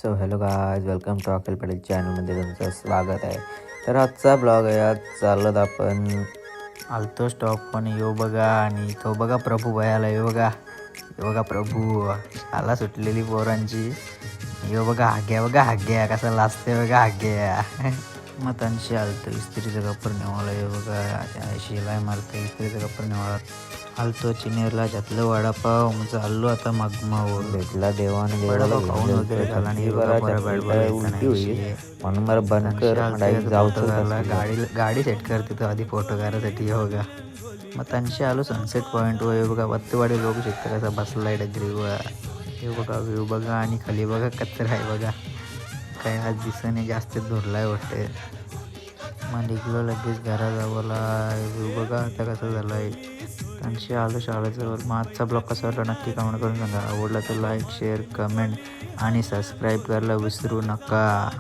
So hello guys, welcome to Akhil Patel चॅनलमध्ये तुमचं स्वागत आहे. तर आजचा ब्लॉग आहे. आज चालत आपण आलतो स्टॉप पण येऊ बघा. आणि तो बघा प्रभू भयाला येऊ बघा. येऊ बघा प्रभू आला सुटलेली पोरांची. येऊ बघा हाग्या बघा, हाग्या कसा लाजते बघा हाग्या. मग त्यांशी आलतो इस्त्रीचं कपर नेवाला. येऊ बघा शिलाई मारतं इस्त्रीचं कपर नेवाला. आलतो चिनेरला घातलं वडापाव. मग चाललो आता मागमावर. भेटला देवाने देवाला खाऊन वगैरे झाला. आणि उलटी होईल म्हणून मला बंद कर गाडी सेट करते तो आधी फोटो काढायसाठी. हो बघा मग त्यांची आलो सनसेट पॉईंट वर. बघा वत्तवाडी बघू शकता कसा बसलाय डगरीवर. हे बघा व्ह्यू बघा. आणि खाली बघा कचरा आहे बघा. काय आज दिसाने जास्त धुरलाय वाटते. मग निघलो लगेच घराजवळला. व्ह्यू बघा आता कसं झालं आहे. त्यांची आलो शाळेजवळ. मग आजचा ब्लॉग कसा वाटला नक्की कमेंट करून सांगा. आवडला तर लाईक शेअर कमेंट आणि सबस्क्राईब करायला विसरू नका.